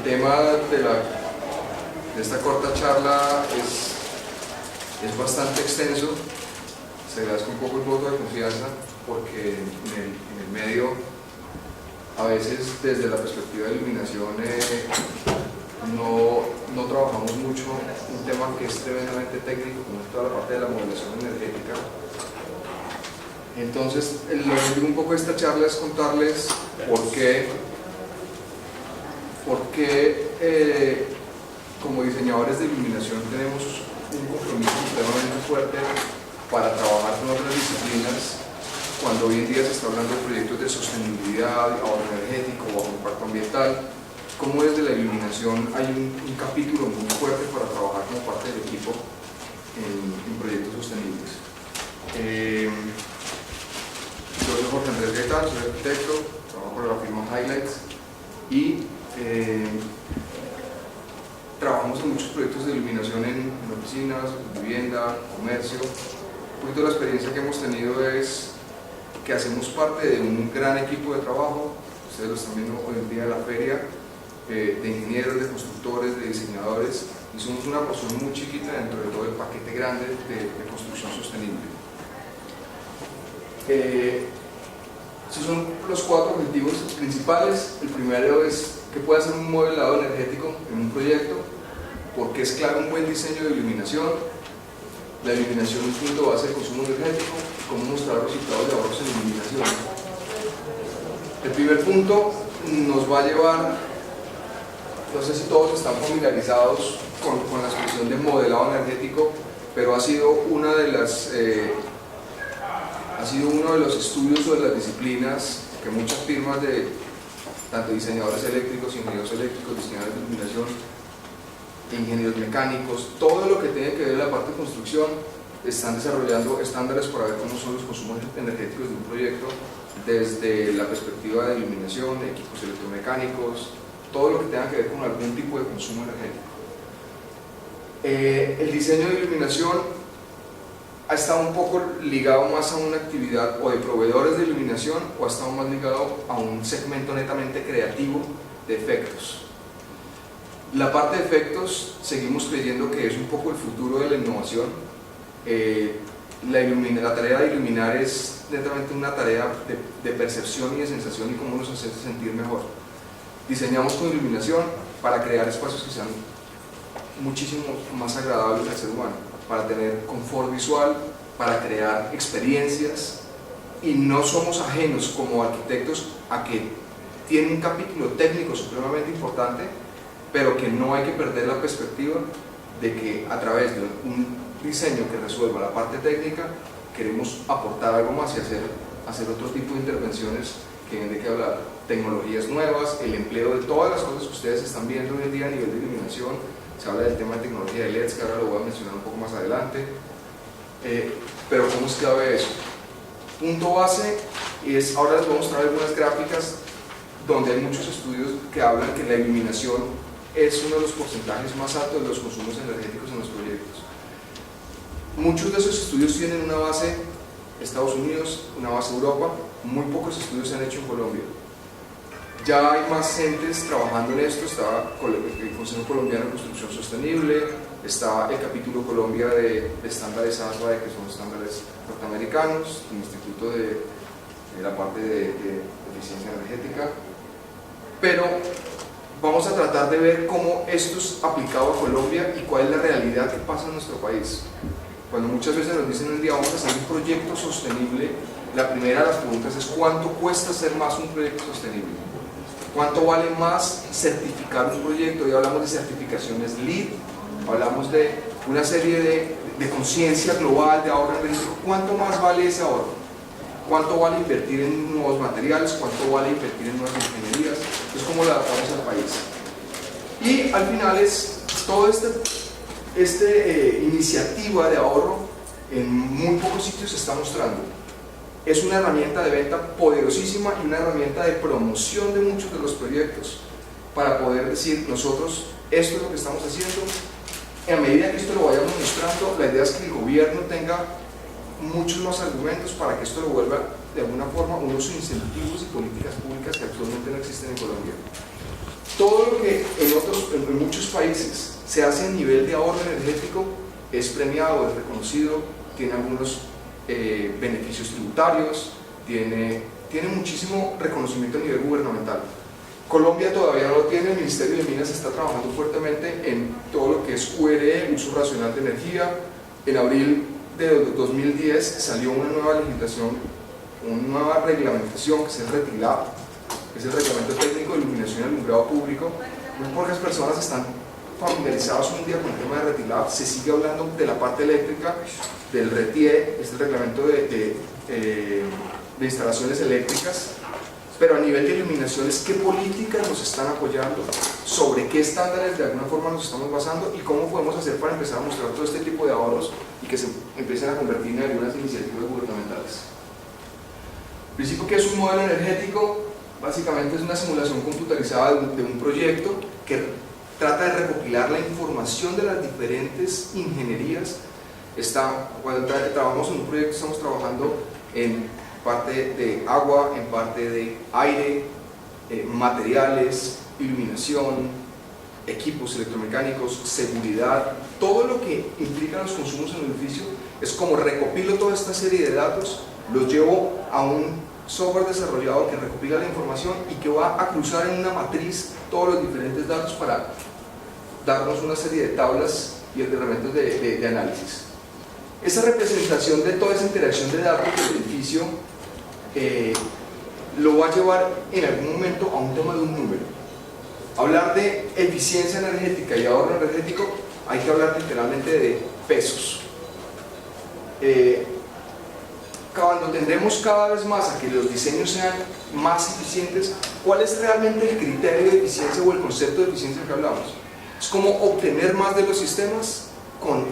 tema de esta corta charla es bastante extenso. Se agradezco un poco el voto de confianza porque en el medio, a veces desde la perspectiva de iluminación, no trabajamos mucho un tema que es tremendamente técnico, como es toda la parte de la modelación energética. Entonces, lo que digo un poco de esta charla es contarles por qué como diseñadores de iluminación tenemos un compromiso supremamente fuerte para trabajar con otras disciplinas cuando hoy en día se está hablando de proyectos de sostenibilidad, ahorro energético o impacto ambiental. Como desde la iluminación hay un capítulo muy fuerte para trabajar como parte del equipo en proyectos sostenibles. Yo soy Jorge Andrés Gaitán, soy arquitecto, trabajo con la firma Highlights y trabajamos en muchos proyectos de iluminación en oficinas, vivienda, comercio. Un poquito de la experiencia que hemos tenido es que hacemos parte de un gran equipo de trabajo, ustedes lo están viendo hoy en día en la feria, de ingenieros, de constructores, de diseñadores, y somos una porción muy chiquita dentro de todo el paquete grande de construcción sostenible. Esos son los 4 objetivos principales. El primero es que pueda ser un modelado energético en un proyecto, porque es clave un buen diseño de iluminación. La iluminación es un punto base de consumo energético, cómo mostrar resultados de ahorros en iluminación. El primer punto nos va a llevar, no sé si todos están familiarizados con la expresión de modelado energético, pero ha sido uno de los estudios o de las disciplinas que muchas firmas de tanto diseñadores eléctricos, ingenieros eléctricos, diseñadores de iluminación, ingenieros mecánicos, todo lo que tiene que ver con la parte de construcción, están desarrollando estándares para ver cómo son los consumos energéticos de un proyecto desde la perspectiva de iluminación, de equipos electromecánicos, todo lo que tenga que ver con algún tipo de consumo energético. El diseño de iluminación ha estado un poco ligado más a una actividad o de proveedores de iluminación, o ha estado más ligado a un segmento netamente creativo de efectos. La parte de efectos seguimos creyendo que es un poco el futuro de la innovación. La tarea de iluminar es netamente una tarea de percepción y de sensación y cómo nos hace sentir mejor. Diseñamos con iluminación para crear espacios que sean muchísimo más agradables al ser humano, para tener confort visual, para crear experiencias, y no somos ajenos como arquitectos a que tiene un capítulo técnico supremamente importante, pero que no hay que perder la perspectiva de que a través de un diseño que resuelva la parte técnica queremos aportar algo más y hacer otro tipo de intervenciones que tienen que hablar, tecnologías nuevas, el empleo de todas las cosas que ustedes están viendo hoy en día a nivel de iluminación. Se habla del tema de tecnología de LEDs, que ahora lo voy a mencionar un poco más adelante, pero ¿cómo es clave eso? Punto base es, ahora les voy a mostrar algunas gráficas donde hay muchos estudios que hablan que la iluminación es uno de los porcentajes más altos de los consumos energéticos en los proyectos. Muchos de esos estudios tienen una base Estados Unidos, una base Europa, muy pocos estudios se han hecho en Colombia. Ya hay más gentes trabajando en esto, está el Consejo Colombiano de Construcción Sostenible, está el capítulo Colombia de estándares ASRAE, que son estándares norteamericanos, el Instituto de la parte de eficiencia energética, pero vamos a tratar de ver cómo esto es aplicado a Colombia y cuál es la realidad que pasa en nuestro país. Cuando muchas veces nos dicen un día vamos a hacer un proyecto sostenible, la primera de las preguntas es ¿cuánto cuesta hacer más un proyecto sostenible? ¿Cuánto vale más certificar un proyecto? Y hablamos de certificaciones LEED, hablamos de una serie de conciencia global de ahorro energético. ¿Cuánto más vale ese ahorro? ¿Cuánto vale invertir en nuevos materiales? ¿Cuánto vale invertir en nuevas ingenierías? Es como la adaptamos al país. Y al final es todo esta iniciativa de ahorro en muy pocos sitios se está mostrando. Es una herramienta de venta poderosísima y una herramienta de promoción de muchos de los proyectos para poder decir nosotros esto es lo que estamos haciendo. A medida que esto lo vayamos mostrando, la idea es que el gobierno tenga muchos más argumentos para que esto lo vuelva de alguna forma unos incentivos y políticas públicas que actualmente no existen en Colombia. todo lo que en muchos países se hace a nivel de ahorro energético es premiado, es reconocido, tiene algunos beneficios tributarios, tiene muchísimo reconocimiento a nivel gubernamental. Colombia todavía no lo tiene, el Ministerio de Minas está trabajando fuertemente en todo lo que es URE, uso racional de energía. En abril de 2010 salió una nueva legislación, una nueva reglamentación que es el RETILAB, que es el Reglamento Técnico de Iluminación y Alumbrado Público. Muy pocas personas están familiarizados hoy en día con el tema de RETILAB. Se sigue hablando de la parte eléctrica, del RETIE, es el reglamento de instalaciones eléctricas, pero a nivel de iluminaciones, ¿qué políticas nos están apoyando? ¿Sobre qué estándares de alguna forma nos estamos basando? ¿Y cómo podemos hacer para empezar a mostrar todo este tipo de ahorros y que se empiecen a convertir en algunas iniciativas gubernamentales? El principio, que es un modelo energético, básicamente es una simulación computarizada de un proyecto que trata de recopilar la información de las diferentes ingenierías. Cuando trabajamos en un proyecto, estamos trabajando en parte de agua, en parte de aire, materiales, iluminación, equipos electromecánicos, seguridad, todo lo que implica los consumos en el edificio. Es como recopilo toda esta serie de datos, los llevo a un software desarrollado que recopila la información y que va a cruzar en una matriz todos los diferentes datos para darnos una serie de tablas y herramientas de análisis. Esa representación de toda esa interacción de datos del edificio lo va a llevar en algún momento a un tema de un número. Hablar de eficiencia energética y ahorro energético, hay que hablar literalmente de pesos. Cuando tendemos cada vez más a que los diseños sean más eficientes, ¿cuál es realmente el criterio de eficiencia o el concepto de eficiencia que hablamos? Es como obtener más de los sistemas con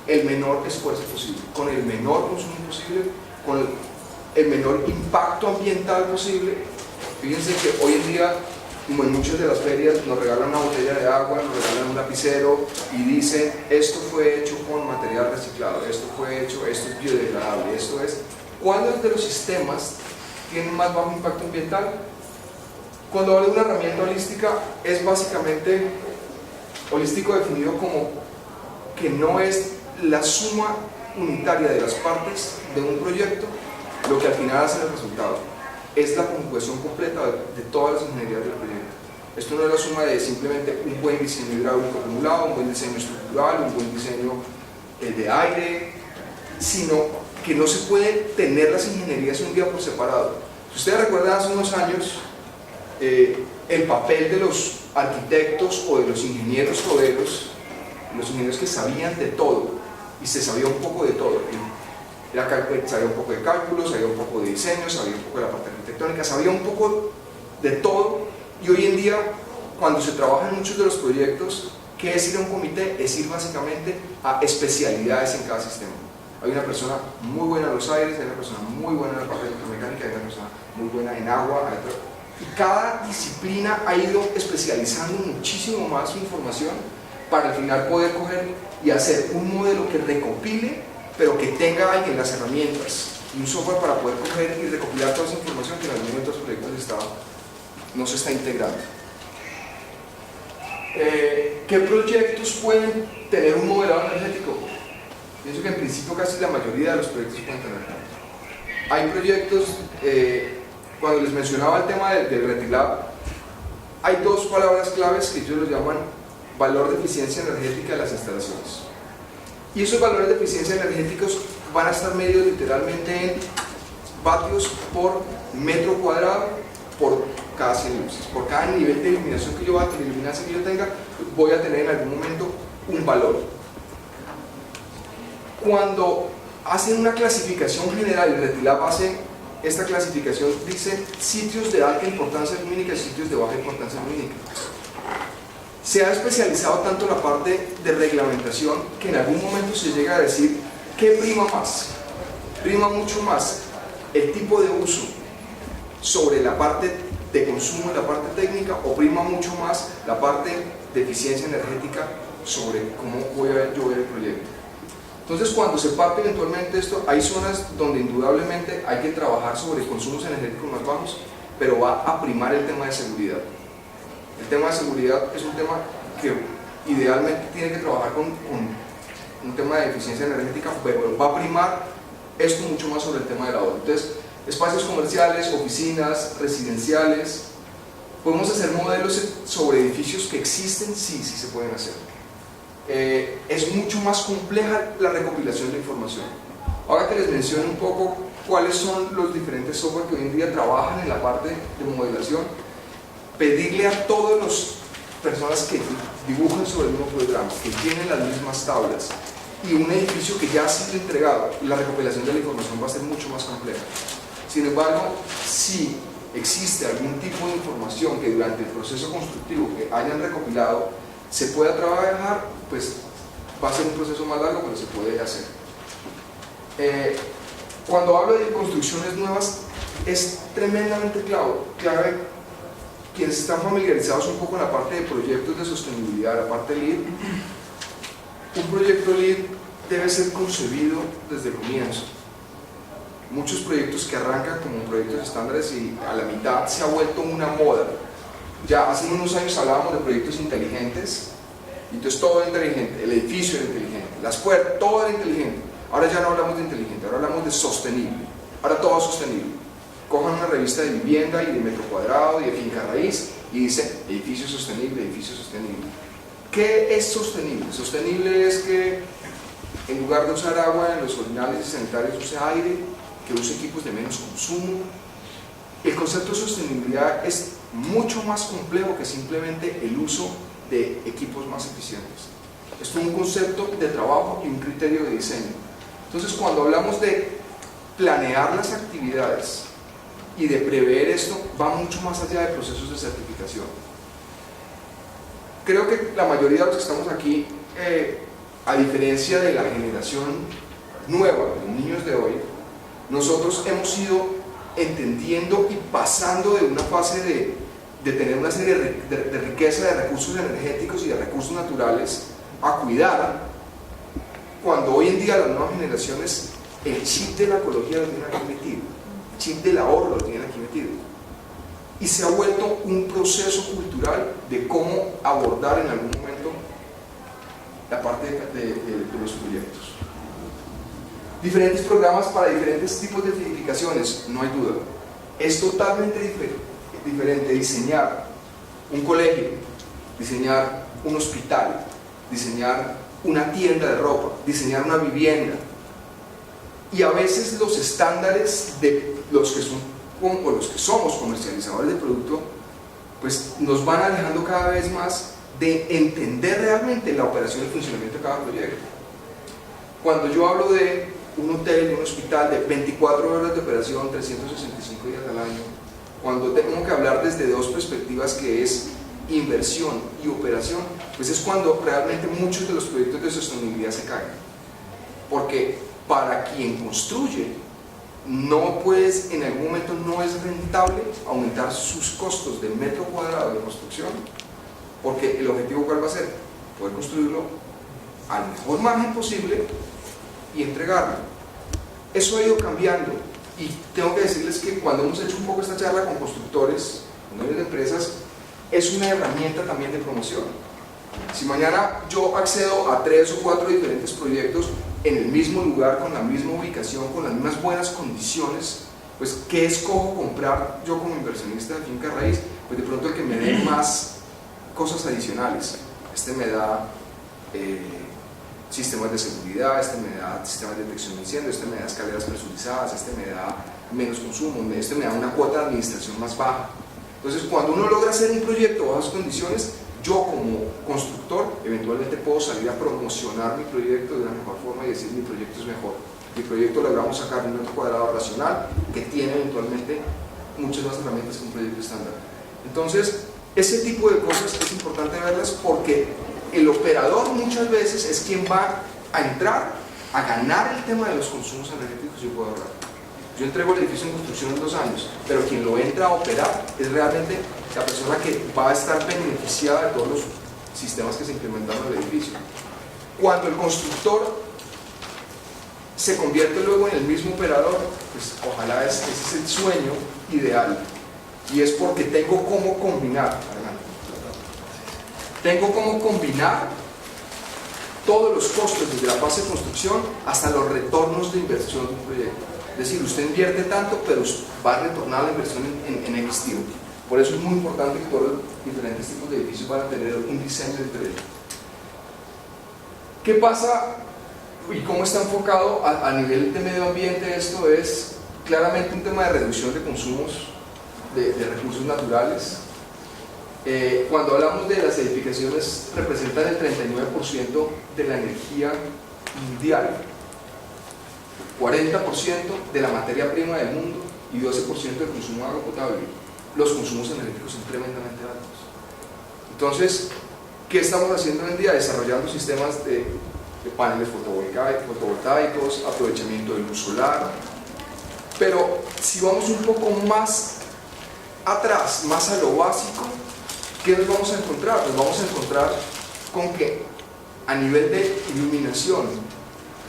el menor esfuerzo posible, con el menor consumo posible, con el menor impacto ambiental posible. Fíjense que hoy en día, como en muchas de las ferias, nos regalan una botella de agua, nos regalan un lapicero y dicen: esto fue hecho con material reciclado, esto es biodegradable, esto es... ¿Cuáles de los sistemas tienen más bajo impacto ambiental? Cuando hablo de una herramienta holística, es básicamente holístico definido como que no es la suma unitaria de las partes de un proyecto lo que al final hace el resultado, es la conjugación completa de todas las ingenierías del proyecto. Esto no es la suma de simplemente un buen diseño hidráulico acumulado, un buen diseño estructural, un buen diseño de aire, sino que no se puede tener las ingenierías un día por separado. Si ustedes recuerdan, hace unos años el papel de los arquitectos o de los ingenieros toderos, los ingenieros que sabían de todo, y se sabía un poco de todo. Sabía un poco de cálculo, sabía un poco de diseño, sabía un poco de la parte arquitectónica, sabía un poco de todo. Y hoy en día, cuando se trabaja en muchos de los proyectos, ¿qué es ir a un comité? Es ir básicamente a especialidades en cada sistema. Hay una persona muy buena en los aires, hay una persona muy buena en la parte electromecánica, hay una persona muy buena en agua, y cada disciplina ha ido especializando muchísimo más su información para al final poder coger y hacer un modelo que recopile, pero que tenga alguien las herramientas y un software para poder coger y recopilar toda esa información que en algún momento de los proyectos no se está integrando. ¿Qué proyectos pueden tener un modelado energético? Pienso que en principio casi la mayoría de los proyectos pueden tener. Hay proyectos, cuando les mencionaba el tema del RETILAB, hay dos palabras claves que ellos lo llaman valor de eficiencia energética de las instalaciones. Y esos valores de eficiencia energéticos van a estar medidos literalmente en vatios por metro cuadrado por cada 100 luces. Por cada nivel de iluminación que yo tenga, voy a tener en algún momento un valor. Cuando hacen una clasificación general, el RETILAB hace esta clasificación, dice sitios de alta importancia lumínica y sitios de baja importancia lumínica. Se ha especializado tanto la parte de reglamentación que en algún momento se llega a decir ¿qué prima más? Prima mucho más el tipo de uso sobre la parte de consumo y la parte técnica, o prima mucho más la parte de eficiencia energética sobre cómo voy a yo ver el proyecto. Entonces, cuando se parte eventualmente esto, hay zonas donde indudablemente hay que trabajar sobre consumos energéticos más bajos, pero va a primar el tema de seguridad. El tema de seguridad es un tema que idealmente tiene que trabajar con un tema de eficiencia energética, pero va a primar esto mucho más sobre el tema del ahorro. Entonces, espacios comerciales, oficinas, residenciales, podemos hacer modelos sobre edificios que existen, sí se pueden hacer. Es mucho más compleja la recopilación de información. Ahora que les menciono un poco cuáles son los diferentes software que hoy en día trabajan en la parte de modelación, pedirle a todas las personas que dibujan sobre el mismo programa, que tienen las mismas tablas, y un edificio que ya ha sido entregado, la recopilación de la información va a ser mucho más compleja. Sin embargo, si existe algún tipo de información que durante el proceso constructivo que hayan recopilado se pueda trabajar, pues va a ser un proceso más largo, pero se puede hacer. Cuando hablo de construcciones nuevas, es tremendamente clave quienes están familiarizados un poco en la parte de proyectos de sostenibilidad, la parte LEED. Un proyecto LEED debe ser concebido desde el comienzo. Muchos proyectos que arrancan como proyectos estándares y a la mitad se ha vuelto una moda. Ya hace unos años hablábamos de proyectos inteligentes, y entonces todo era inteligente, el edificio era inteligente, las puertas, todo era inteligente. Ahora ya no hablamos de inteligente, ahora hablamos de sostenible. Ahora todo es sostenible. Cojan una revista de vivienda y de metro cuadrado y de finca raíz y dice edificio sostenible, edificio sostenible. ¿Qué es sostenible? Sostenible es que en lugar de usar agua en los orinales y sanitarios use aire, que use equipos de menos consumo. El concepto de sostenibilidad es mucho más complejo que simplemente el uso de equipos más eficientes. Es un concepto de trabajo y un criterio de diseño. Entonces, cuando hablamos de planear las actividades y de prever esto, va mucho más allá de procesos de certificación. Creo que la mayoría de los que estamos aquí, a diferencia de la generación nueva, los niños de hoy, nosotros hemos ido entendiendo y pasando de una fase de tener una serie de riqueza de recursos energéticos y de recursos naturales a cuidar, cuando hoy en día las nuevas generaciones el chip de la ecología lo tienen aquí metido, el chip del ahorro lo tienen aquí metido, y se ha vuelto un proceso cultural de cómo abordar en algún momento la parte de los proyectos. Diferentes programas para diferentes tipos de edificaciones, no hay duda. Es totalmente diferente diseñar un colegio, diseñar un hospital, diseñar una tienda de ropa, diseñar una vivienda. Y a veces los estándares de los que somos comercializadores de producto, pues nos van alejando cada vez más de entender realmente la operación y el funcionamiento de cada proyecto. Cuando yo hablo de un hotel, un hospital de 24 horas de operación, 365 días al año, cuando tengo que hablar desde dos perspectivas, que es inversión y operación, pues es cuando realmente muchos de los proyectos de sostenibilidad se caen. Porque para quien construye, en algún momento no es rentable aumentar sus costos de metro cuadrado de construcción, porque el objetivo ¿cuál va a ser? Poder construirlo al mejor margen posible y entregarlo. Eso ha ido cambiando, y tengo que decirles que cuando hemos hecho un poco esta charla con constructores, con dueños de empresas, es una herramienta también de promoción. Si mañana yo accedo a 3 o 4 diferentes proyectos en el mismo lugar, con la misma ubicación, con las mismas buenas condiciones, pues ¿qué escojo comprar yo como inversionista de finca raíz? Pues de pronto el que me dé más cosas adicionales. Este me da sistemas de seguridad, este me da sistemas de detección de incendios, este me da escaleras presurizadas, este me da menos consumo, este me da una cuota de administración más baja. Entonces, cuando uno logra hacer un proyecto bajo esas condiciones, yo como constructor eventualmente puedo salir a promocionar mi proyecto de una mejor forma y decir mi proyecto es mejor. Mi proyecto logramos sacar un metro cuadrado racional que tiene eventualmente muchas más herramientas que un proyecto estándar. Entonces, ese tipo de cosas es importante verlas, porque el operador muchas veces es quien va a entrar a ganar el tema de los consumos energéticos que yo puedo ahorrar. Yo entrego el edificio en construcción en 2 años, pero quien lo entra a operar es realmente la persona que va a estar beneficiada de todos los sistemas que se implementaron en el edificio. Cuando el constructor se convierte luego en el mismo operador, pues ojalá ese es el sueño ideal, y es porque tengo cómo combinar. Tengo cómo combinar todos los costos desde la fase de construcción hasta los retornos de inversión de un proyecto. Es decir, usted invierte tanto, pero va a retornar la inversión en X tiempo. Por eso es muy importante que todos los diferentes tipos de edificios van a tener un diseño diferente. ¿Qué pasa y cómo está enfocado a nivel de medio ambiente? Esto es claramente un tema de reducción de consumos de recursos naturales. Cuando hablamos de las edificaciones, representan el 39% de la energía mundial, 40% de la materia prima del mundo y 12% del consumo de agua potable. Los consumos energéticos son tremendamente altos. Entonces, ¿qué estamos haciendo hoy en día? Desarrollando sistemas de paneles fotovoltaicos, aprovechamiento de luz solar. Pero si vamos un poco más atrás, más a lo básico, ¿qué nos vamos a encontrar? Nos vamos a encontrar con que a nivel de iluminación,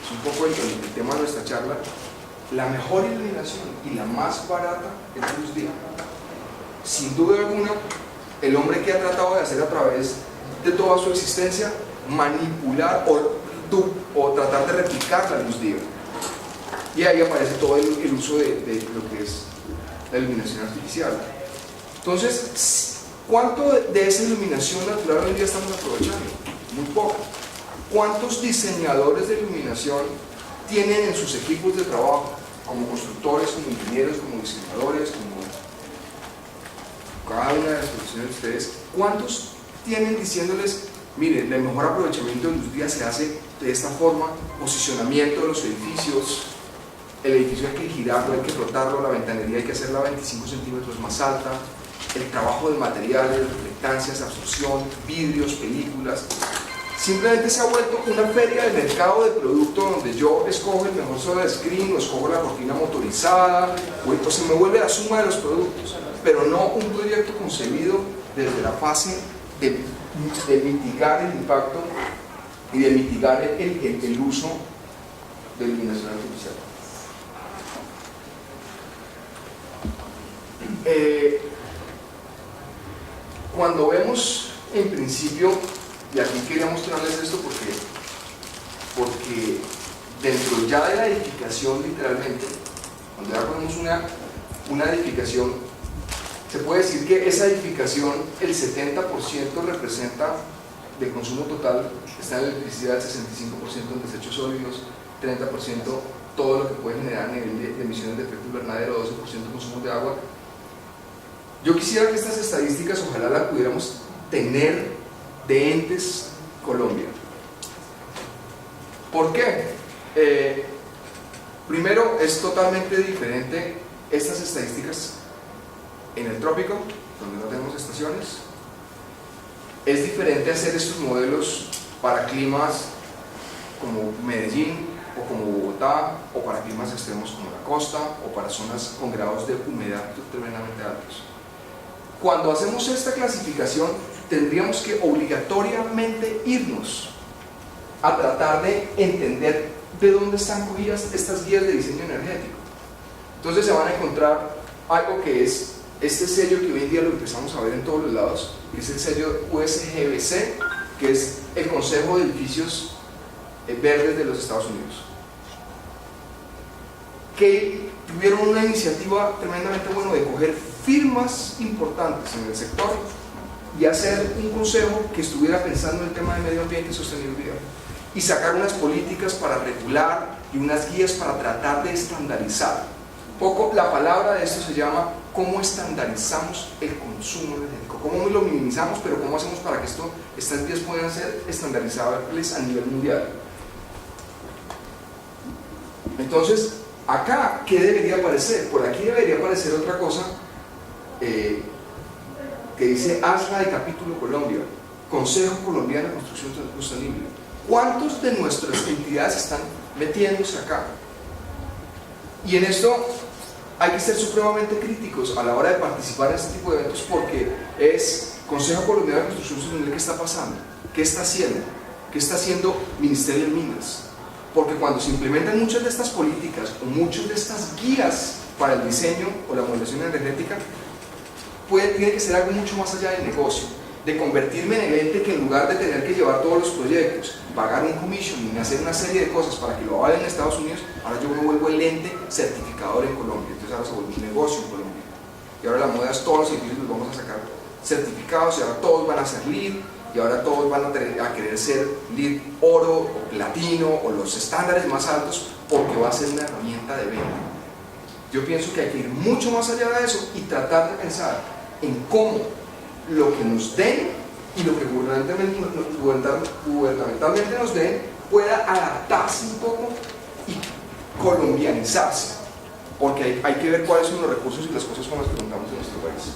es un poco el tema de nuestra charla, la mejor iluminación y la más barata es la luz diurna. Sin duda alguna, el hombre que ha tratado de hacer a través de toda su existencia, manipular o tratar de replicar la luz diurna. Y ahí aparece todo el uso de lo que es la iluminación artificial. Entonces, ¿cuánto de esa iluminación natural hoy en día estamos aprovechando? Muy poco. ¿Cuántos diseñadores de iluminación tienen en sus equipos de trabajo? Como constructores, como ingenieros, como diseñadores, como cada una de las profesiones de ustedes. ¿Cuántos tienen diciéndoles, miren, el mejor aprovechamiento de los días se hace de esta forma, posicionamiento de los edificios, el edificio hay que girarlo, hay que rotarlo, la ventanería hay que hacerla 25 centímetros más alta, el trabajo de materiales, reflectancias, absorción, vidrios, películas? Simplemente se ha vuelto una feria de mercado de producto donde yo escojo el mejor soda screen o escojo la cortina motorizada o se me vuelve la suma de los productos, pero no un proyecto concebido desde la fase de mitigar el impacto y de mitigar el uso de iluminación artificial. Cuando vemos en principio, y aquí quería mostrarles esto porque dentro ya de la edificación literalmente, cuando ya ponemos una edificación, se puede decir que esa edificación, el 70% representa de consumo total, está en electricidad, el 65% en desechos sólidos, 30% todo lo que puede generar a nivel de emisiones de efecto invernadero, 12% consumo de agua. Yo quisiera que estas estadísticas ojalá las pudiéramos tener de Entes Colombia. ¿Por qué? Primero, es totalmente diferente estas estadísticas en el trópico, donde no tenemos estaciones. Es diferente hacer estos modelos para climas como Medellín o como Bogotá, o para climas extremos como la costa, o para zonas con grados de humedad tremendamente altos. Cuando hacemos esta clasificación, tendríamos que obligatoriamente irnos a tratar de entender de dónde están cogidas estas guías de diseño energético. Entonces se van a encontrar algo que es este sello que hoy en día lo empezamos a ver en todos los lados, que es el sello USGBC, que es el Consejo de Edificios Verdes de los Estados Unidos, que tuvieron una iniciativa tremendamente buena de coger firmas importantes en el sector y hacer un consejo que estuviera pensando en el tema de medio ambiente y sostenibilidad y sacar unas políticas para regular y unas guías para tratar de estandarizar. Poco la palabra de esto se llama cómo estandarizamos el consumo energético, cómo lo minimizamos, pero cómo hacemos para que estas guías puedan ser estandarizables a nivel mundial. Entonces, acá, ¿qué debería aparecer? Por aquí debería aparecer otra cosa que dice ASRA de Capítulo Colombia, Consejo Colombiano de Construcción Sostenible. ¿Cuántos de nuestras entidades están metiéndose acá? Y en esto hay que ser supremamente críticos a la hora de participar en este tipo de eventos, porque es Consejo Colombiano de Construcción Sostenible, ¿qué está pasando? ¿Qué está haciendo? ¿Qué está haciendo Ministerio de Minas? Porque cuando se implementan muchas de estas políticas o muchas de estas guías para el diseño o la modelación energética, tiene que ser algo mucho más allá del negocio. de convertirme en el ente que en lugar de tener que llevar todos los proyectos, pagar un commission y hacer una serie de cosas para que lo avalen en Estados Unidos, ahora yo me vuelvo el ente certificador en Colombia. Entonces ahora se vuelve un negocio en Colombia. Y ahora la moda es todos los edificios los vamos a sacar certificados y ahora todos van a ser LEED y ahora todos van a querer ser LEED oro o platino o los estándares más altos porque va a ser una herramienta de venta. Yo pienso que hay que ir mucho más allá de eso y tratar de pensar en cómo lo que nos den y lo que gubernamentalmente nos den pueda adaptarse un poco y colombianizarse, porque hay que ver cuáles son los recursos y las cosas con las que contamos en nuestro país.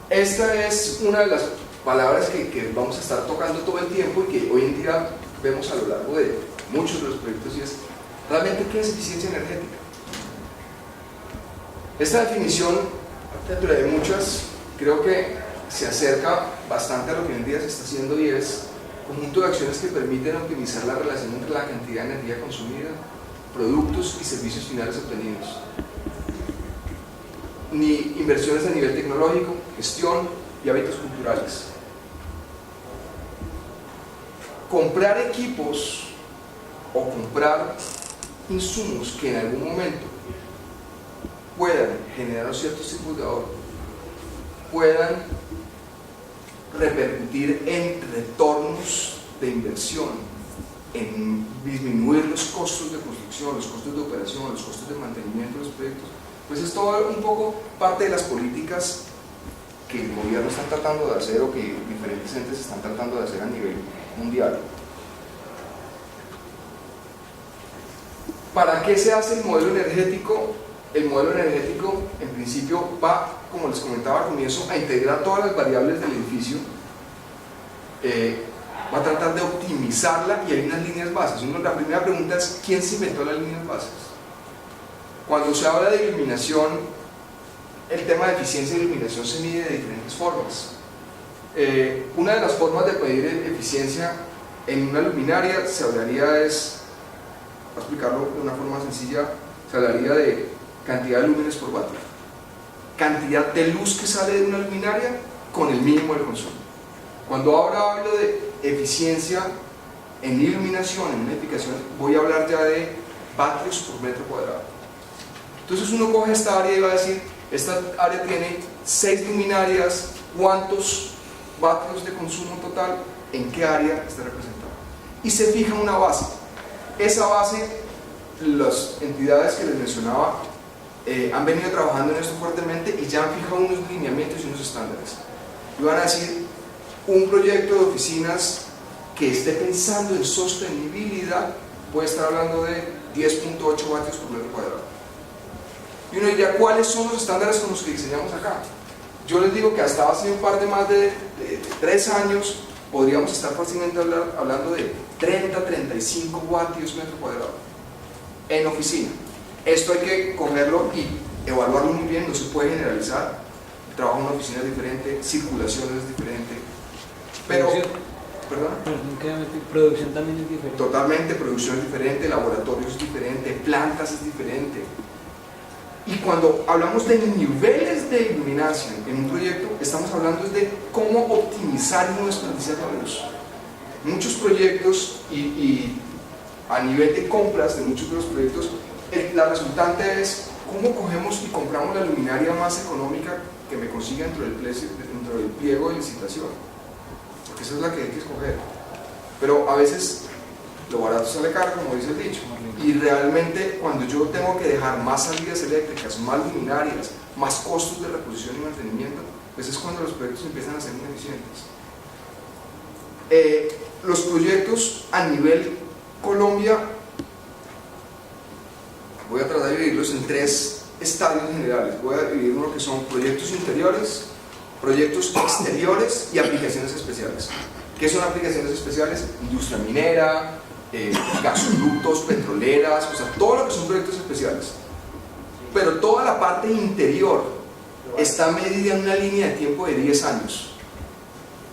Esta es una de las palabras que vamos a estar tocando todo el tiempo y que hoy en día vemos a lo largo de muchos de los proyectos, y es realmente qué es eficiencia energética. Esta definición, dentro de muchas, creo que se acerca bastante a lo que hoy en día se está haciendo, y es conjunto de acciones que permiten optimizar la relación entre la cantidad de energía consumida, productos y servicios finales obtenidos. Ni inversiones a nivel tecnológico, gestión y hábitos culturales. Comprar equipos o comprar insumos que en algún momento puedan generar ciertos tipos de ahorro, puedan repercutir en retornos de inversión, en disminuir los costos de construcción, los costos de operación, los costos de mantenimiento de los proyectos, pues es todo un poco parte de las políticas que el gobierno está tratando de hacer o que diferentes entes están tratando de hacer a nivel mundial. ¿Para qué se hace el modelo energético? El modelo energético en principio va, como les comentaba al comienzo, a integrar todas las variables del edificio, va a tratar de optimizarla, y hay unas líneas bases. La primera pregunta es: ¿quién se inventó las líneas bases? Cuando se habla de iluminación, el tema de eficiencia de iluminación se mide de diferentes formas. Una de las formas de medir eficiencia en una luminaria se hablaría para explicarlo de una forma sencilla, se hablaría de cantidad de lúmenes por vatio, cantidad de luz que sale de una luminaria con el mínimo del consumo. Cuando ahora hablo de eficiencia en iluminación, en una edificación, voy a hablar ya de vatios por metro cuadrado. Entonces uno coge esta área y va a decir: esta área tiene 6 luminarias, ¿cuántos vatios de consumo total? ¿En qué área está representado? Y se fija una base. Esa base, las entidades que les mencionaba han venido trabajando en esto fuertemente y ya han fijado unos lineamientos y unos estándares. Y van a decir: un proyecto de oficinas que esté pensando en sostenibilidad puede estar hablando de 10.8 vatios por metro cuadrado. Y uno diría: ¿cuáles son los estándares con los que diseñamos acá? Yo les digo que hasta hace más de 3 años podríamos estar fácilmente hablando de 30-35 vatios metro cuadrado en oficina. Esto hay que cogerlo y evaluarlo muy bien, no se puede generalizar. El trabajo en una oficina es diferente, circulación es diferente, pero producción también es diferente. Totalmente, producción es diferente, laboratorio es diferente, plantas es diferente. Y cuando hablamos de niveles de iluminación en un proyecto, estamos hablando de cómo optimizar y no desperdiciar la luz. Muchos proyectos y a nivel de compras de muchos de los proyectos, la resultante es cómo cogemos y compramos la luminaria más económica que me consiga dentro del pliego de licitación, porque esa es la que hay que escoger. Pero a veces lo barato sale caro, como dice el dicho, y realmente cuando yo tengo que dejar más salidas eléctricas, más luminarias, más costos de reposición y mantenimiento, pues es cuando los proyectos empiezan a ser ineficientes. Los proyectos a nivel Colombia, voy a tratar de dividirlos en 3 estadios generales. Voy a dividir uno que son proyectos interiores, proyectos exteriores y aplicaciones especiales. ¿Qué son aplicaciones especiales? Industria minera, gasoductos, petroleras, o sea, todo lo que son proyectos especiales. Pero toda la parte interior está medida en una línea de tiempo de 10 años.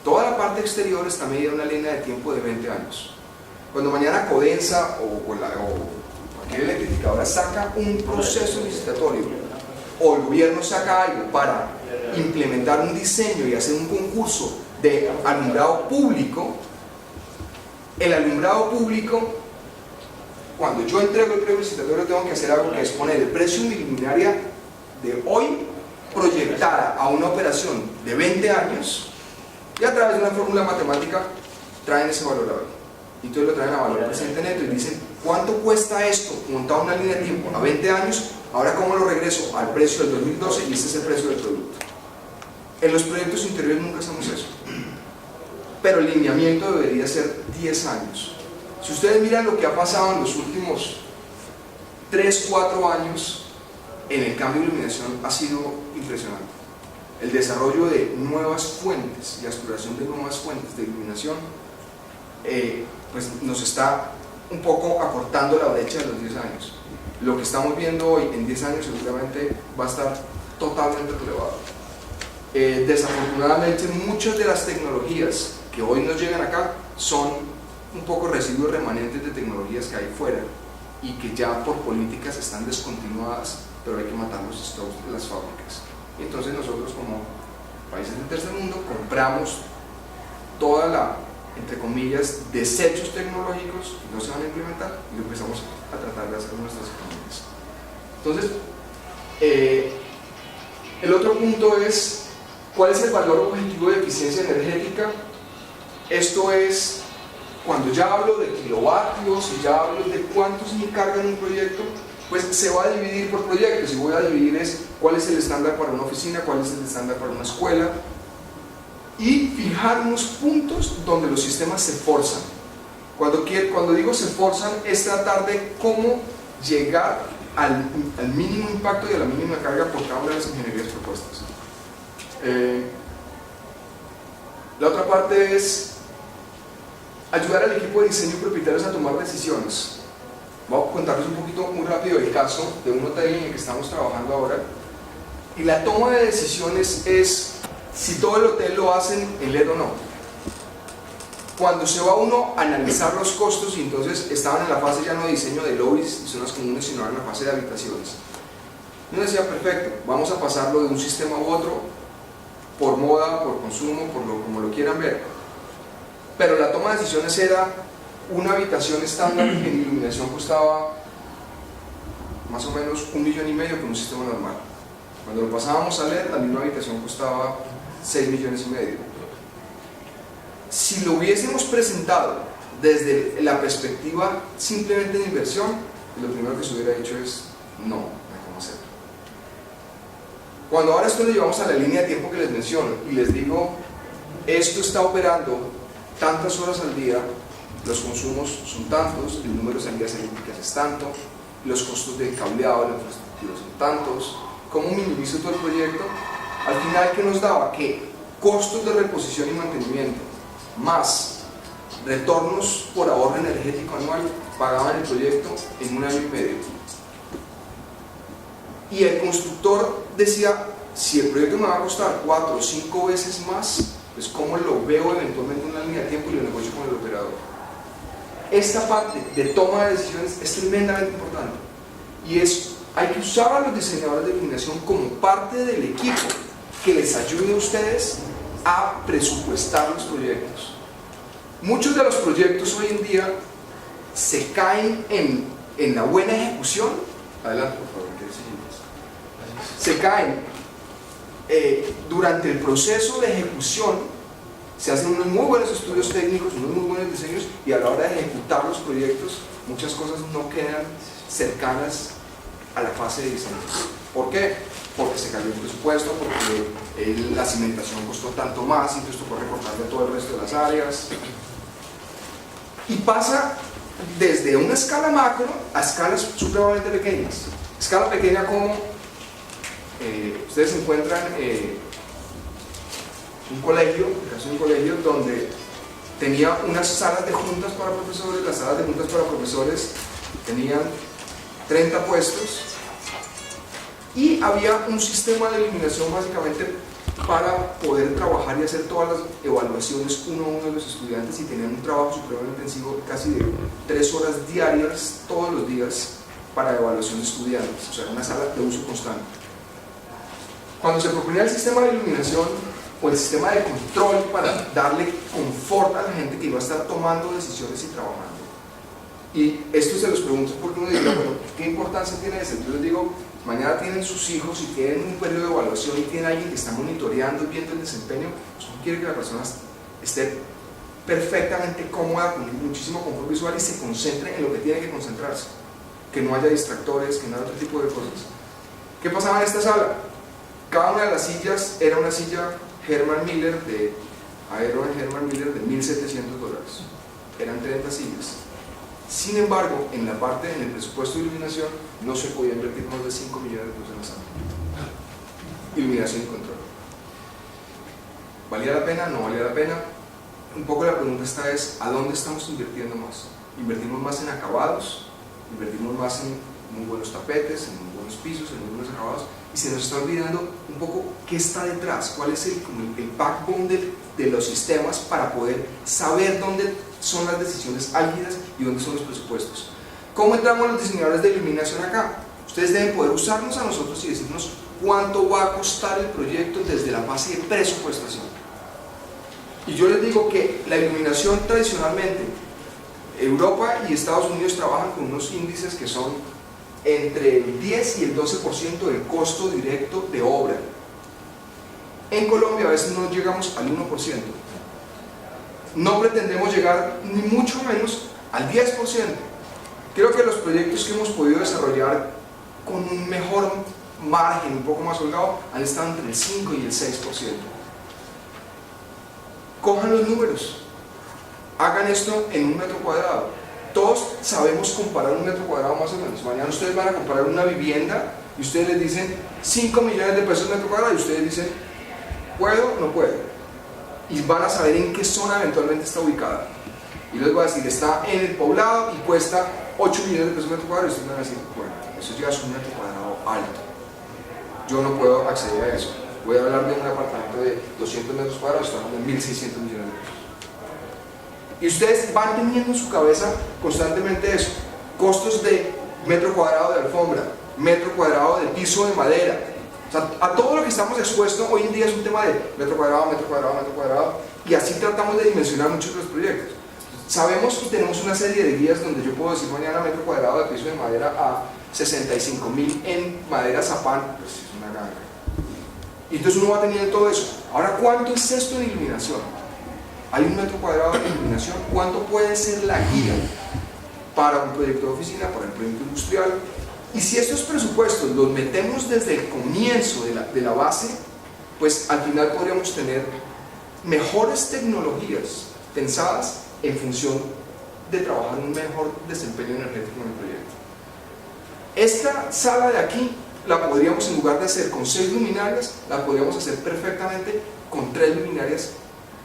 Toda la parte exterior está medida en una línea de tiempo de 20 años. Cuando mañana Codensa o cualquier electrificadora saca un proceso licitatorio, o el gobierno saca algo para implementar un diseño y hacer un concurso de alumbrado público, el alumbrado público, cuando yo entrego el premio licitatorio, tengo que hacer algo que es poner el precio de mi luminaria de hoy proyectada a una operación de 20 años, y a través de una fórmula matemática traen ese valor hoy. Y entonces lo traen a valor presente neto y dicen ¿cuánto cuesta esto montar una línea de tiempo a 20 años? Ahora ¿cómo lo regreso al precio del 2012? Y este es el precio del producto. En los proyectos interiores nunca hacemos eso, pero el lineamiento debería ser 10 años. Si ustedes miran lo que ha pasado en los últimos 3-4 años en el cambio de iluminación, ha sido impresionante. El desarrollo de nuevas fuentes y exploración de nuevas fuentes de iluminación pues nos está un poco acortando la brecha de los 10 años. Lo que estamos viendo hoy en 10 años seguramente va a estar totalmente elevado. Desafortunadamente muchas de las tecnologías que hoy nos llegan acá son un poco residuos remanentes de tecnologías que hay fuera y que ya por políticas están descontinuadas, pero hay que matar los stocks de las fábricas. Y entonces nosotros como países del tercer mundo compramos toda la, entre comillas, desechos tecnológicos que no se van a implementar y lo empezamos a tratar de hacer en nuestras economías. Entonces, el otro punto es ¿cuál es el valor objetivo de eficiencia energética? Esto es, cuando ya hablo de kilovatios y ya hablo de cuántos me cargan un proyecto, pues se va a dividir por proyectos y voy a dividir es cuál es el estándar para una oficina, cuál es el estándar para una escuela y fijar unos puntos donde los sistemas se forzan. Cuando digo se forzan es tratar de cómo llegar al mínimo impacto y a la mínima carga por cada una de las ingenierías propuestas. La otra parte es ayudar al equipo de diseño y propietarios a tomar decisiones. Voy a contarles un poquito muy rápido el caso de un hotel en el que estamos trabajando ahora, y la toma de decisiones es si todo el hotel lo hacen en LED o no. Cuando se va uno a analizar los costos, y entonces estaban en la fase ya no de diseño de lobbies y zonas comunes, sino en la fase de habitaciones, uno decía perfecto, vamos a pasarlo de un sistema u otro por moda, por consumo, como lo quieran ver, pero la toma de decisiones era una habitación estándar que en iluminación costaba más o menos 1,5 millones con un sistema normal. Cuando lo pasábamos a LED, la misma habitación costaba 6,5 millones. Si lo hubiésemos presentado desde la perspectiva simplemente de inversión, lo primero que se hubiera dicho es no hay cómo hacerlo. Cuando ahora esto lo llevamos a la línea de tiempo que les menciono y les digo esto está operando tantas horas al día, los consumos son tantos, el número de salidas eléctricas es tanto, los costos de cableado de la infraestructura son tantos, ¿cómo minimizo todo el proyecto? Al final, ¿qué nos daba? Que costos de reposición y mantenimiento más retornos por ahorro energético anual pagaban el proyecto en 1 año y medio. Y el constructor decía, si el proyecto me va a costar 4 o 5 veces más, pues cómo lo veo eventualmente en una línea de tiempo y lo negocio con el operador. Esta parte de toma de decisiones es tremendamente importante y hay que usar a los diseñadores de iluminación como parte del equipo que les ayude a ustedes a presupuestar los proyectos. Muchos de los proyectos hoy en día se caen en la buena ejecución. Adelante, por favor, se caen durante el proceso de ejecución. Se hacen unos muy buenos estudios técnicos, unos muy buenos diseños, y a la hora de ejecutar los proyectos muchas cosas no quedan cercanas a la fase de diseño. ¿Por qué? Porque se cayó el presupuesto, porque la cimentación costó tanto más y entonces tocó recortar de todo el resto de las áreas. Y pasa desde una escala macro a escalas supremamente pequeñas. Escala pequeña como ustedes encuentran un colegio, en el caso de un colegio donde tenía unas salas de juntas para profesores. Las salas de juntas para profesores tenían 30 puestos y había un sistema de iluminación básicamente para poder trabajar y hacer todas las evaluaciones uno a uno de los estudiantes, y tenían un trabajo supremamente intensivo, casi de 3 horas diarias todos los días para evaluación de estudiantes, o sea, una sala de uso constante. cuando se proponía el sistema de iluminación o el sistema de control para darle confort a la gente que iba a estar tomando decisiones y trabajando. Y esto se los pregunto porque uno diría, bueno, ¿qué importancia tiene eso? Yo les digo, mañana tienen sus hijos y tienen un periodo de evaluación y tienen alguien que está monitoreando y viendo el desempeño, pues uno quiere que la persona esté perfectamente cómoda, con muchísimo confort visual y se concentre en lo que tiene que concentrarse, que no haya distractores, que no haya otro tipo de cosas. ¿Qué pasaba en esta sala? Cada una de las sillas era una silla Herman Miller de Herman Miller de $1.700. Eran 30 sillas. Sin embargo, en la parte, en el presupuesto de iluminación, no se podía invertir más de 5 millones de pesos en la sala. Iluminación y control. ¿Valía la pena? ¿No valía la pena? Un poco la pregunta esta es, ¿a dónde estamos invirtiendo más? ¿Invertimos más en acabados? ¿Invertimos más en muy buenos tapetes, en muy buenos pisos, en muy buenos acabados? Y se nos está olvidando un poco qué está detrás, cuál es el backbone de los sistemas para poder saber dónde son las decisiones álgidas y dónde son los presupuestos. ¿Cómo entramos los diseñadores de iluminación acá? Ustedes deben poder usarnos a nosotros y decirnos cuánto va a costar el proyecto desde la fase de presupuestación. Y yo les digo que la iluminación tradicionalmente, Europa y Estados Unidos trabajan con unos índices que son entre el 10 y el 12% del costo directo de obra. En Colombia a veces no llegamos al 1%. No pretendemos llegar ni mucho menos al 10%. Creo que los proyectos que hemos podido desarrollar con un mejor margen, un poco más holgado, han estado entre el 5 y el 6%. Cojan los números, hagan esto en un metro cuadrado. Todos sabemos comparar un metro cuadrado más o menos. Mañana ustedes van a comparar una vivienda y ustedes les dicen 5 millones de pesos metro cuadrado y ustedes dicen, ¿puedo? No puedo. Y van a saber en qué zona eventualmente está ubicada. Y les voy a decir, está en el poblado y cuesta 8 millones de pesos metro cuadrado y ustedes van a decir, bueno, eso ya es un metro cuadrado alto. Yo no puedo acceder a eso. Voy a hablar de un apartamento de 200 metros cuadrados, estamos hablando de 1.600 millones de pesos. Y ustedes van teniendo en su cabeza constantemente eso, costos de metro cuadrado de alfombra, metro cuadrado de piso de madera. O sea, a todo lo que estamos expuestos hoy en día es un tema de metro cuadrado, metro cuadrado, metro cuadrado, y así tratamos de dimensionar muchos de los proyectos. Sabemos y tenemos una serie de guías donde yo puedo decir mañana metro cuadrado de piso de madera a 65.000 en madera zapán, pues es una ganga. Y entonces uno va teniendo todo eso. Ahora, ¿cuánto es esto en iluminación? Hay un metro cuadrado de iluminación. ¿Cuánto puede ser la guía para un proyecto de oficina, para un proyecto industrial? Y si estos presupuestos los metemos desde el comienzo de la base, pues al final podríamos tener mejores tecnologías pensadas en función de trabajar un mejor desempeño energético en el proyecto. Esta sala de aquí la podríamos, en lugar de hacer con 6 luminarias, la podríamos hacer perfectamente con 3 luminarias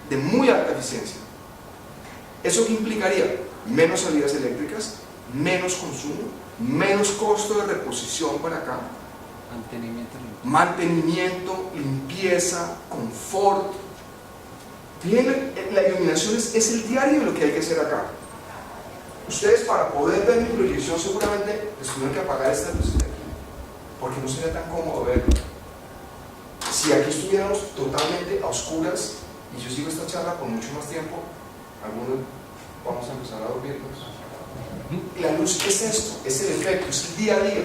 de muy alta eficiencia. ¿Eso qué implicaría? Menos salidas eléctricas, menos consumo, menos costo de reposición para acá, mantenimiento, limpieza, confort. Bien, la iluminación es el diario de lo que hay que hacer acá. Ustedes, para poder ver mi proyección, seguramente les tuvieron que apagar esta luz de aquí, porque no sería tan cómodo verlo. Si aquí estuviéramos totalmente a oscuras y yo sigo esta charla por mucho más tiempo, algunos vamos a empezar a dormirnos. La luz es esto, es el efecto, es el día a día.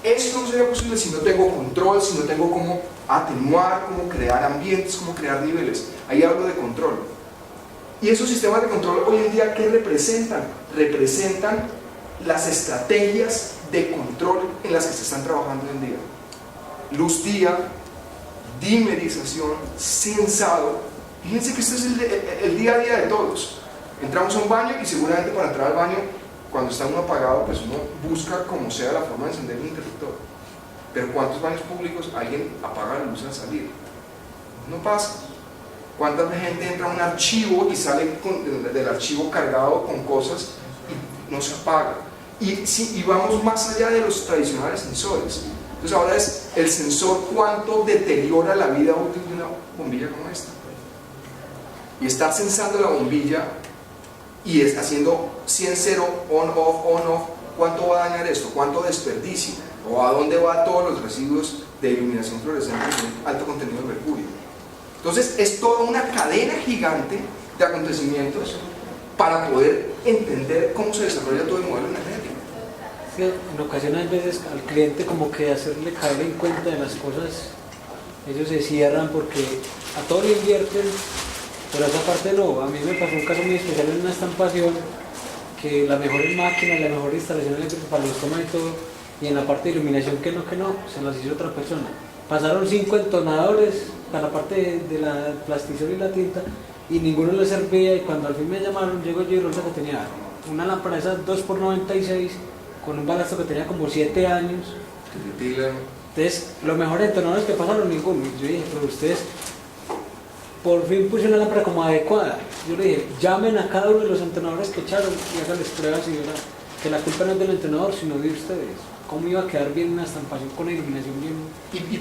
Esto no sería posible si no tengo control, si no tengo cómo atenuar, cómo crear ambientes, cómo crear niveles. Ahí hablo de control. Y esos sistemas de control hoy en día, ¿qué representan? Representan las estrategias de control en las que se están trabajando hoy en día. Luz día, dimerización, sensado. Fíjense que este es el día a día de todos. Entramos a un baño y seguramente para entrar al baño, cuando está uno apagado, pues uno busca como sea la forma de encender el interruptor. Pero ¿cuántos baños públicos alguien apaga la luz al salir? No pasa. ¿Cuánta gente entra a un archivo y sale del archivo cargado con cosas y no se apaga? Y vamos más allá de los tradicionales sensores. Entonces ahora es el sensor cuánto deteriora la vida útil de una bombilla como esta. Y estar sensando la bombilla y haciendo 100-0, on-off, on-off, ¿cuánto va a dañar esto? ¿Cuánto desperdicio? ¿O a dónde van todos los residuos de iluminación fluorescente con alto contenido de mercurio? Entonces es toda una cadena gigante de acontecimientos para poder entender cómo se desarrolla todo el modelo energético. Sí, en ocasiones a veces al cliente como que hacerle caer en cuenta de las cosas, ellos se cierran porque a todo le invierten, pero esa parte no. A mí me pasó un caso muy especial en una estampación, que las mejores máquinas, la mejor instalación eléctrica para los tomas y todo, y en la parte de iluminación que no, se las hizo otra persona. Pasaron 5 entonadores para la parte de la plasticina y la tinta, y ninguno les servía, y cuando al fin me llamaron, llego yo y resulta que tenía una lámpara de esas 2x96, con un balasto que tenía como 7 años. Entonces, los mejores entonadores que pasaron, ninguno. Yo dije, pero ustedes por fin puse una lámpara como adecuada. Yo le dije, llamen a cada uno de los entonadores que echaron y háganles pruebas y verán que la culpa no es del entrenador, sino de ustedes. ¿Cómo iba a quedar bien una estampación con la iluminación bien?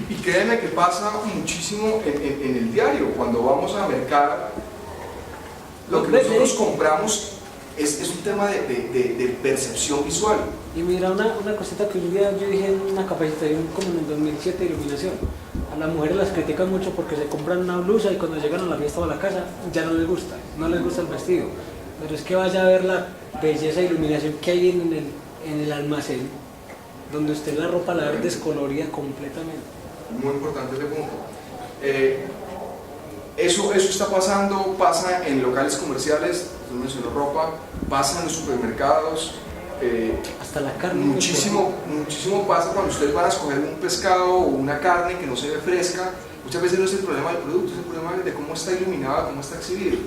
Y créeme que pasa muchísimo en el diario. Cuando vamos a mercar, lo que nosotros compramos es un tema de percepción visual. Y mira, una cosita que un día yo dije en una capacitación como en el 2007 de iluminación. A las mujeres las critican mucho porque se compran una blusa y cuando llegan a la fiesta o a la casa ya no les gusta el vestido. Pero es que vaya a ver la belleza de iluminación que hay en el almacén, donde usted la ropa la ve descolorida completamente. Muy importante ese punto. Eso está pasando, pasa en locales comerciales, usted mencionó ropa, pasa en los supermercados. Hasta la carne. Muchísimo pasa cuando ustedes van a escoger un pescado o una carne que no se ve fresca. Muchas veces no es el problema del producto, es el problema de cómo está iluminada, cómo está exhibido.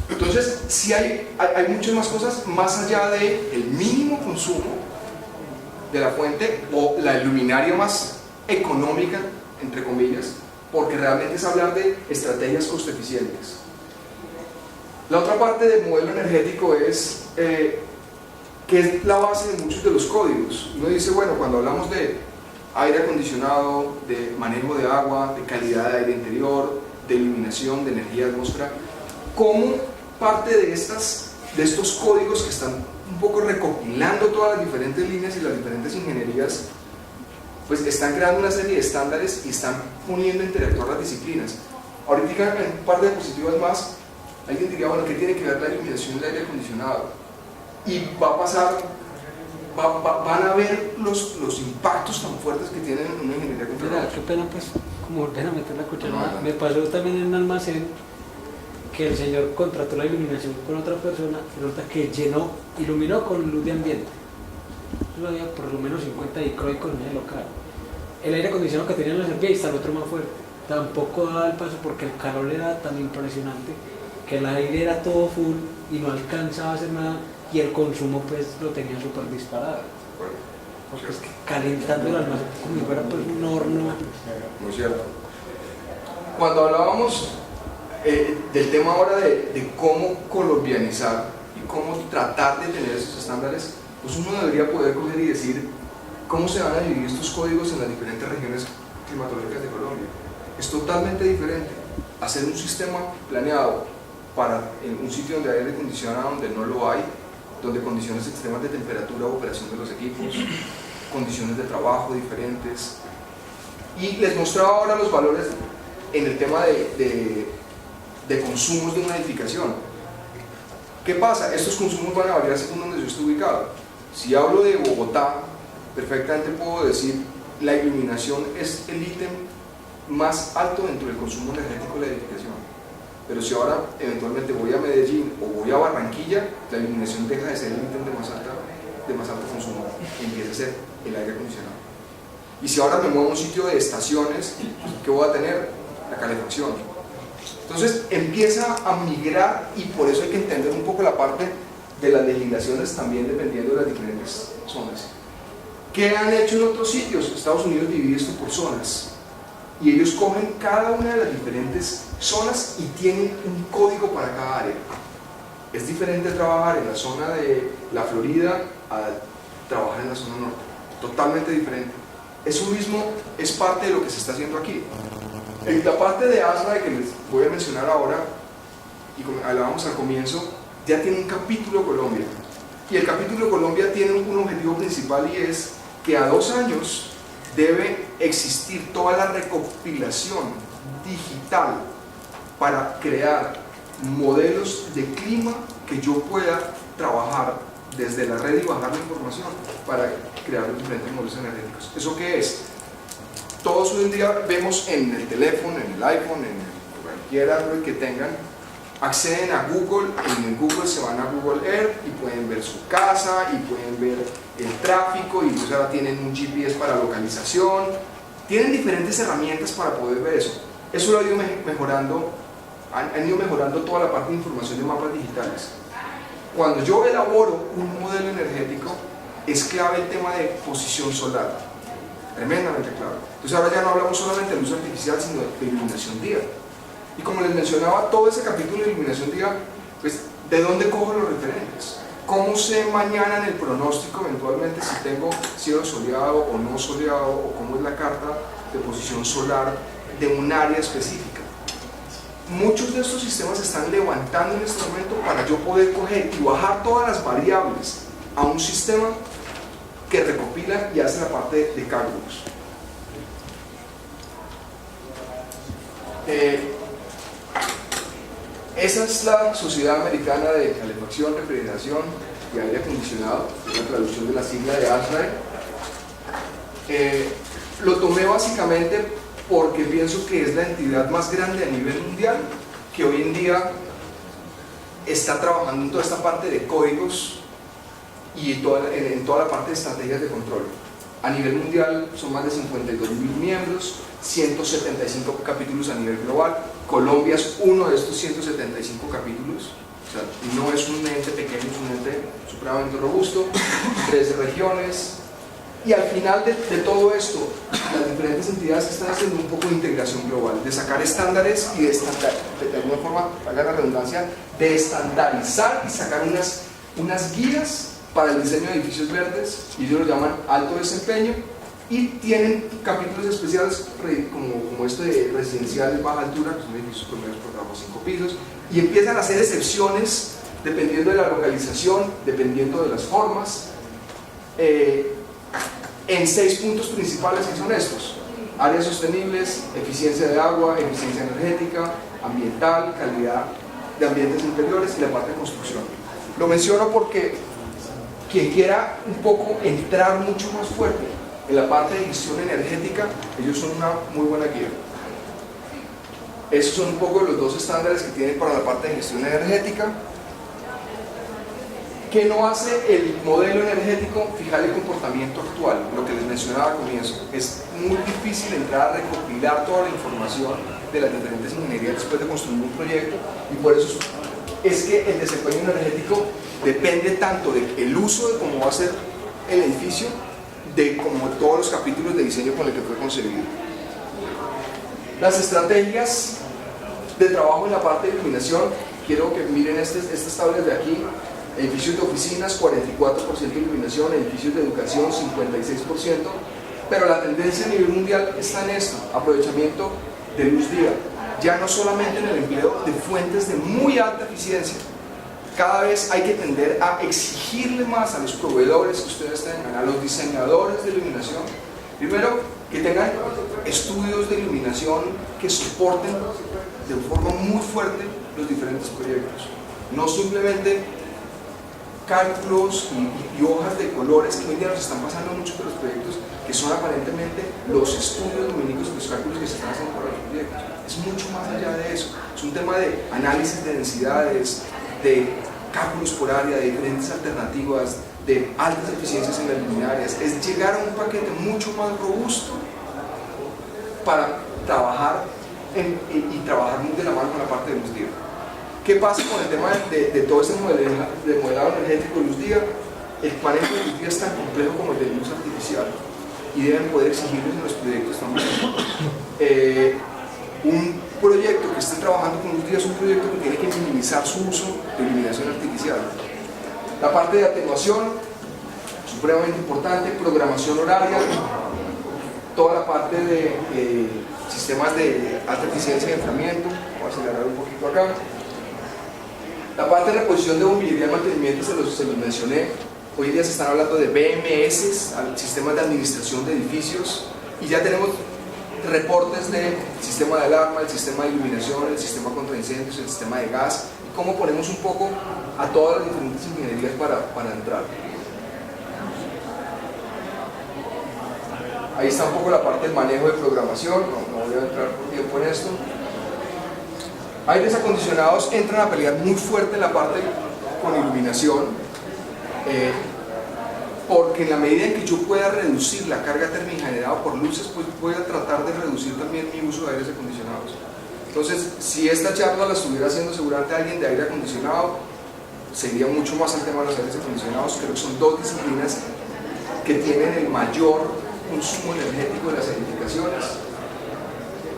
Entonces, sí hay muchas más cosas más allá del mínimo consumo de la fuente o la luminaria más económica, entre comillas, porque realmente es hablar de estrategias costo eficientes. La otra parte del modelo energético es que es la base de muchos de los códigos. Uno dice, bueno, cuando hablamos de aire acondicionado, de manejo de agua, de calidad de aire interior, de iluminación, de energía de atmósfera, ¿cómo parte de estos códigos que están un poco recopilando todas las diferentes líneas y las diferentes ingenierías, pues están creando una serie de estándares y están poniendo a interactuar las disciplinas? Ahorita en un par de diapositivas más, alguien diría, bueno, ¿qué tiene que ver la iluminación y el aire acondicionado? Y va a pasar, van a ver los impactos tan fuertes que tienen en una ingeniería controlada. Qué pena, pues, como volver a meter la cucharada. No. Me pasó también en un almacén que el señor contrató la iluminación con otra persona y resulta que iluminó con luz de ambiente. Yo había por lo menos 50 dicroicos en el local. El aire acondicionado que tenía no servía y instaló otro más fuerte. Tampoco daba el paso porque el calor era tan impresionante que el aire era todo full y no alcanzaba a hacer nada. Y el consumo pues lo tenía súper disparado. Bueno, porque es que calentando el almacén como si fuera pues un horno. Muy cierto. Cuando hablábamos del tema ahora de cómo colombianizar y cómo tratar de tener esos estándares, pues uno debería poder coger y decir cómo se van a dividir estos códigos en las diferentes regiones climatológicas de Colombia. Es totalmente diferente hacer un sistema planeado para un sitio donde hay aire acondicionado, donde no lo hay, donde condiciones extremas de temperatura o operación de los equipos, condiciones de trabajo diferentes. Y les mostraba ahora los valores en el tema de consumos de una edificación. ¿Qué pasa? Estos consumos van a variar según donde yo esté ubicado. Si hablo de Bogotá, perfectamente puedo decir la iluminación es el ítem más alto dentro del consumo energético de la edificación. Pero si ahora eventualmente voy a Medellín o voy a Barranquilla, la iluminación deja de ser el ítem de más alto consumo y empieza a ser el aire acondicionado. Y si ahora me muevo a un sitio de estaciones, ¿qué voy a tener? La calefacción. Entonces empieza a migrar y por eso hay que entender un poco la parte de las legislaciones también dependiendo de las diferentes zonas. ¿Qué han hecho en otros sitios? Estados Unidos divide esto por zonas. Y ellos cogen cada una de las diferentes zonas y tienen un código para cada área. Es diferente trabajar en la zona de la Florida a trabajar en la zona norte. Totalmente diferente. Eso mismo es parte de lo que se está haciendo aquí. En la parte de ASRA que les voy a mencionar ahora, y hablábamos al comienzo, ya tiene un capítulo Colombia. Y el capítulo Colombia tiene un objetivo principal y es que a 2 años debe existir toda la recopilación digital para crear modelos de clima que yo pueda trabajar desde la red y bajar la información para crear los diferentes modelos energéticos. ¿Eso qué es? Todos hoy en día vemos en el teléfono, en el iPhone, en cualquier Android que tengan, acceden a Google, en Google se van a Google Earth y pueden ver su casa y pueden ver el tráfico, y incluso ahora tienen un GPS para localización, tienen diferentes herramientas para poder ver eso. Eso lo ha ido mejorando, han ido mejorando toda la parte de información de mapas digitales. Cuando yo elaboro un modelo energético, es clave el tema de posición solar, tremendamente clave. Entonces ahora ya no hablamos solamente de luz artificial, sino de iluminación día. Y como les mencionaba, todo ese capítulo de iluminación día, pues, ¿de dónde cojo los referentes? ¿Cómo sé mañana en el pronóstico eventualmente si tengo cielo soleado o no soleado, o cómo es la carta de posición solar de un área específica? Muchos de estos sistemas se están levantando en este momento para yo poder coger y bajar todas las variables a un sistema que recopila y hace la parte de cálculos. Esa es la Sociedad Americana de Calefacción, Refrigeración y Aire Acondicionado, es la traducción de la sigla de ASHRAE. Lo tomé básicamente porque pienso que es la entidad más grande a nivel mundial que hoy en día está trabajando en toda esta parte de códigos y en toda la parte de estrategias de control. A nivel mundial son más de 52.000 miembros, 175 capítulos a nivel global. Colombia es uno de estos 175 capítulos, o sea, no es un ente pequeño, es un ente supremamente robusto, 13 regiones. Y al final de todo esto, las diferentes entidades están haciendo un poco de integración global, de sacar estándares y de alguna forma, valga la redundancia, de estandarizar y sacar unas guías para el diseño de edificios verdes, y ellos lo llaman alto desempeño, y tienen capítulos especiales como este de residenciales baja altura, que son edificios promedios por debajo de 5 pisos, y empiezan a hacer excepciones dependiendo de la localización, dependiendo de las formas, en 6 puntos principales, que son estos: áreas sostenibles, eficiencia de agua, eficiencia energética, ambiental, calidad de ambientes interiores y la parte de construcción. Lo menciono porque quien quiera un poco entrar mucho más fuerte en la parte de gestión energética, ellos son una muy buena guía. Esos son un poco los 2 estándares que tienen para la parte de gestión energética. ¿Qué no hace el modelo energético? Fijar el comportamiento actual, lo que les mencionaba al comienzo. Es muy difícil entrar a recopilar toda la información de las diferentes ingenierías después de construir un proyecto, y por eso es que el desempeño energético depende tanto del uso de cómo va a ser el edificio, de como todos los capítulos de diseño con el que fue concebido. Las estrategias de trabajo en la parte de iluminación, quiero que miren estas tablas de aquí. Edificios de oficinas, 44% de iluminación; edificios de educación, 56%, pero la tendencia a nivel mundial está en esto: aprovechamiento de luz día, ya no solamente en el empleo de fuentes de muy alta eficiencia. Cada vez hay que tender a exigirle más a los proveedores que ustedes tengan, a los diseñadores de iluminación, primero, que tengan estudios de iluminación que soporten de forma muy fuerte los diferentes proyectos, no simplemente cálculos y hojas de colores que hoy día nos están pasando muchos de los proyectos, que son aparentemente los estudios lumínicos y los cálculos que se están haciendo para los proyectos. Es mucho más allá de eso, es un tema de análisis de densidades, de cálculos por área, de diferentes alternativas, de altas eficiencias en las luminarias. Es llegar a un paquete mucho más robusto para trabajar y trabajar muy de la mano con la parte de luz día. ¿Qué pasa con el tema de todo este modelado energético de luz día? El manejo de luz día es tan complejo como el de luz artificial, y deben poder exigirlos en los proyectos también. Un proyecto que esté trabajando con luz día es un proyecto que tiene que minimizar su uso de iluminación artificial. La parte de atenuación, supremamente importante. Programación horaria, toda la parte de sistemas de alta eficiencia de enfriamiento. Voy a acelerar un poquito acá. La parte de reposición de bombillería y mantenimiento se los mencioné. Hoy en día se están hablando de BMS, sistemas de administración de edificios, y ya tenemos reportes del sistema de alarma, el sistema de iluminación, el sistema contra incendios, el sistema de gas, y cómo ponemos un poco a todas las diferentes ingenierías para entrar. Ahí está un poco la parte del manejo de programación, no voy a entrar por tiempo en esto. Aires acondicionados entran a pelear muy fuerte en la parte con iluminación, porque en la medida en que yo pueda reducir la carga térmica generada por luces, pues voy a tratar de reducir también mi uso de aires acondicionados. Entonces, si esta charla la estuviera haciendo seguramente alguien de aire acondicionado, sería mucho más el tema de los aires acondicionados. Creo que son dos disciplinas que tienen el mayor consumo energético de las edificaciones,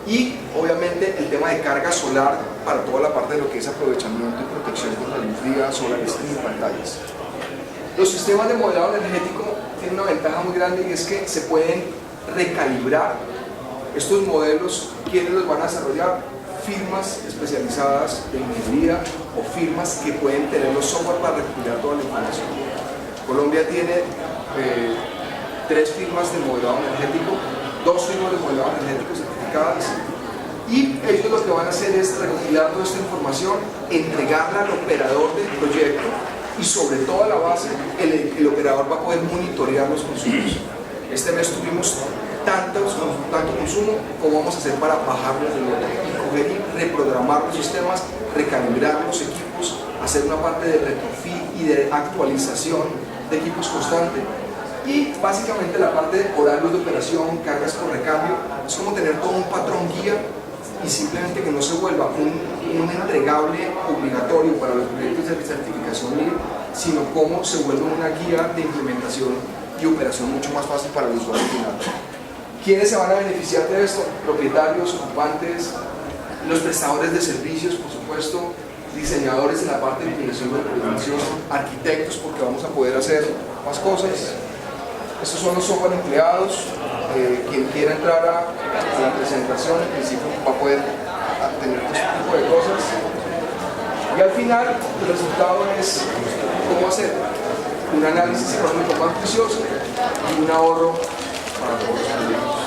y obviamente el tema de carga solar para toda la parte de lo que es aprovechamiento y protección contra la luz fría, solar stream y pantallas. Los sistemas de modelado energético tienen una ventaja muy grande, y es que se pueden recalibrar estos modelos. ¿Quiénes los van a desarrollar? Firmas especializadas de ingeniería o firmas que pueden tener los software para recopilar toda la información. Colombia tiene 3 firmas de modelado energético, 2 firmas de modelado energético certificadas, y ellos lo que van a hacer es recopilar toda esta información, entregarla al operador del proyecto, y sobre toda la base el operador va a poder monitorear los consumos. Este mes tuvimos tanto consumo, como vamos a hacer para bajarlo del otro, y coger y reprogramar los sistemas, recalibrar los equipos, hacer una parte de retrofit y de actualización de equipos constante. Y básicamente la parte de horarios de operación, cargas por recambio, es como tener todo un patrón guía, y simplemente que no se vuelva un entregable obligatorio para los proyectos de certificación LEED, sino cómo se vuelve una guía de implementación y operación mucho más fácil para el usuario final. ¿Quiénes se van a beneficiar de esto? Propietarios, ocupantes, los prestadores de servicios, por supuesto, diseñadores en la parte de iluminación y de programación, arquitectos, porque vamos a poder hacer más cosas. Estos son los software empleados. Quien quiera entrar a la presentación, en principio va a poder tener este tipo de cosas. Y al final, el resultado es cómo hacer un análisis económico más juicioso y un ahorro para todos los proyectos.